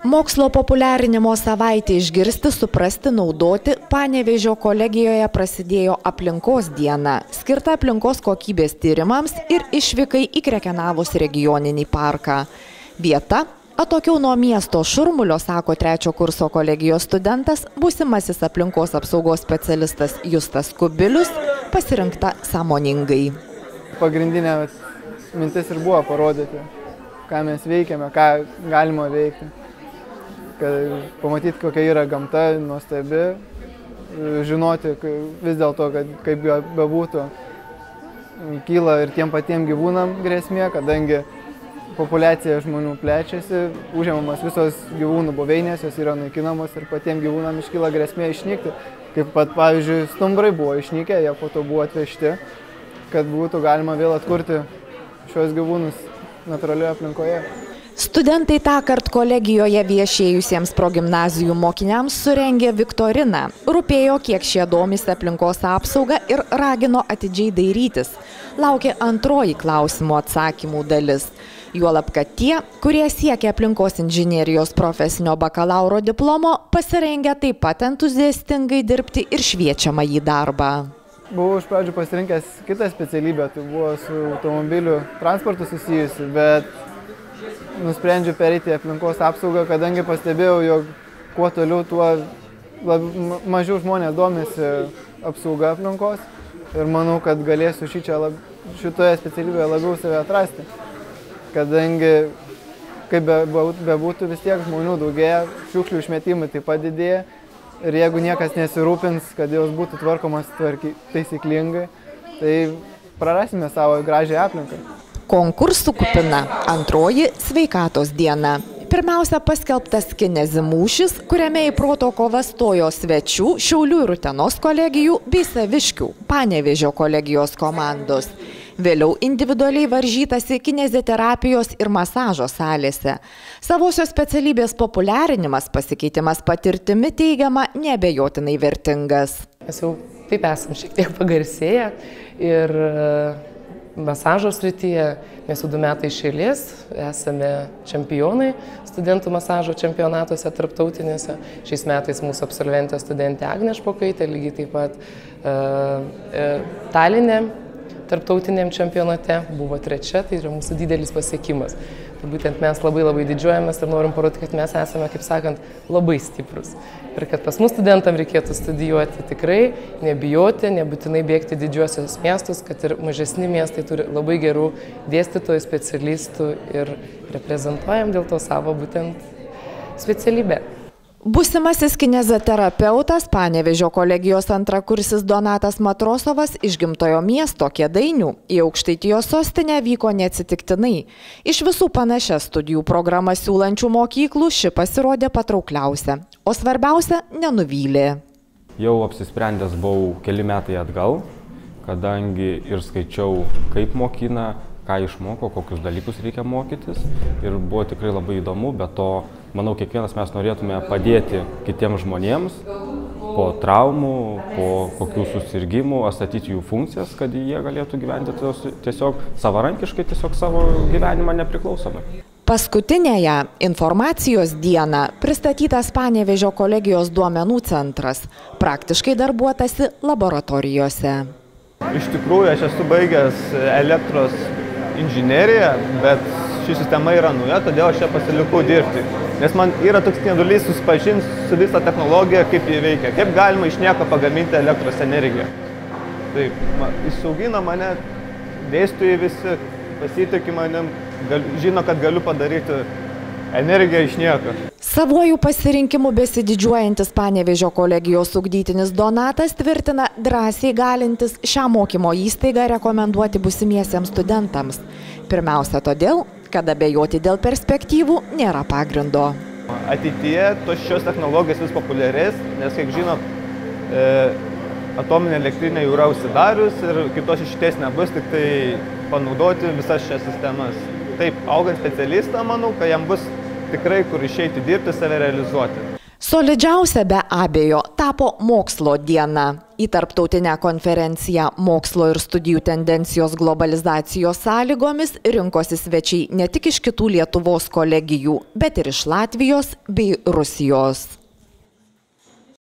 Mokslo populiarinimo savaitė išgirsti, suprasti, naudoti Panevėžio kolegijoje prasidėjo aplinkos diena, skirta aplinkos kokybės tyrimams ir išvykai į Krekenavos regioninį parką. Vieta atokiau nuo miesto šurmulio, sako 3 kurso kolegijos studentas, būsimasis aplinkos apsaugos specialistas Justas Kubilius, pasirinkta sąmoningai. Pagrindinė mintis ir buvo parodyti, ką mes veikiame, ką galima veikti. Pamatyti, kokia yra gamta, nuostabi, žinoti vis dėlto, kad kaip bebūtų, kyla ir tiem patiem gyvūnam grėsmė, kadangi populiacija žmonių plečiasi, užimamas visos gyvūnų buveinės, jos yra naikinamos ir patiem gyvūnam iškyla grėsmė išnykti. Kaip pat, pavyzdžiui, stumbrai buvo išnykę, jie po to buvo atvežti, kad būtų galima vėl atkurti šios gyvūnus natūralioje aplinkoje. Studentai tąkart kolegijoje viešėjusiems progimnazijų mokiniams surengė viktoriną. Rūpėjo, kiek šie domisi aplinkos apsaugą ir ragino atidžiai dairytis. Laukė antroji klausimų atsakymų dalis. Juolab, kad tie, kurie siekia aplinkos inžinerijos profesinio bakalauro diplomo, pasirengę taip pat entuziastingai dirbti ir šviečiamąjį darbą. Buvau iš pradžių pasirinkęs kitą specialybę, tai buvo su automobilių transportu susijusi, bet nusprendžiau pereiti aplinkos apsaugą, kadangi pastebėjau, jog kuo toliau, tuo mažiau žmonės domisi apsauga aplinkos ir manau, kad galėsiu šitoje specialybėje labiau save atrasti. Kadangi, kaip bebūtų, vis tiek žmonių daugėja, šiukšlių išmetimai taip pat didėja ir jeigu niekas nesirūpins, kad jos būtų tvarkomas taisyklingai, tai prarasime savo gražią aplinką. Konkursų kupina antroji sveikatos diena. Pirmiausia paskelbtas Kinezi mūšis, kuriame į proto kovą stojo svečių, Šiaulių ir Utenos kolegijų bei Saviškių, Panevėžio kolegijos komandos. Vėliau individualiai varžytasi kineziterapijos ir masažo salėse. Savosios specialybės populiarinimas, pasikeitimas patirtimi teigiama neabejotinai vertingas. Mes jau taip esam šiek tiek pagarsėję ir masažo srityje mes jau 2 metai iš eilės esame čempionai studentų masažo čempionatuose tarptautinėse. Šiais metais mūsų absolventė studentė Agnė Špokaitė, lygiai taip pat Taline tarptautiniam čempionate buvo 3, tai yra mūsų didelis pasiekimas. Tai būtent mes labai didžiuojamės ir norim parodyti, kad mes esame, kaip sakant, labai stiprus. Ir kad pas mus studentam reikėtų studijuoti tikrai, nebijoti, nebūtinai bėgti didžiuosius miestus, kad ir mažesni miestai turi labai gerų dėstytojų, specialistų ir reprezentuojam dėl to savo būtent specialybę. Būsimasis kineziterapeutas Panevėžio kolegijos antrakursis Donatas Matrosovas iš gimtojo miesto Kėdainių į Aukštaitijos sostinę vyko neatsitiktinai. Iš visų panašias studijų programas siūlančių mokyklų ši pasirodė patraukliausia, o svarbiausia nenuvylė. Jau apsisprendęs buvau keli metai atgal, kadangi ir skaičiau, kaip mokina, ką išmoko, kokius dalykus reikia mokytis ir buvo tikrai labai įdomu, bet to, manau, kiekvienas mes norėtume padėti kitiems žmonėms po traumų, po kokių susirgymų, atstatyti jų funkcijas, kad jie galėtų gyventi tiesiog savarankiškai, tiesiog savo gyvenimą nepriklausomai. Paskutinėje informacijos dieną pristatytas Panevėžio kolegijos duomenų centras, praktiškai darbuotasi laboratorijose. Iš tikrųjų, aš esu baigęs elektros inžineriją, bet ši sistema yra nauja, todėl aš čia pasilikau dirbti. Nes man yra toks nedulys susipažinti su visą technologiją, kaip jį veikia, kaip galima iš nieko pagaminti elektros energiją. Taip, įsaugina mane, dėstytojai visi, pasitikė manim, žino, kad galiu padaryti energiją iš nieko. Savuoju pasirinkimu besididžiuojantis Panevėžio kolegijos ugdytinis Donatas tvirtina drąsiai galintis šią mokymo įstaigą rekomenduoti būsimiesiems studentams. Pirmiausia todėl, kad abejoti dėl perspektyvų nėra pagrindo. Ateityje šios technologijos vis populiarės, nes, kaip žinot, atominė elektrinė jau yra užsidarius ir kitos išeities nebus, tik tai panaudoti visas šias sistemas. Taip, augant specialistą, manau, kad jam bus tikrai kur išeiti dirbti, save realizuoti. Solidžiausia be abejo tapo mokslo diena. Į tarptautinę konferenciją mokslo ir studijų tendencijos globalizacijos sąlygomis rinkosi svečiai ne tik iš kitų Lietuvos kolegijų, bet ir iš Latvijos bei Rusijos.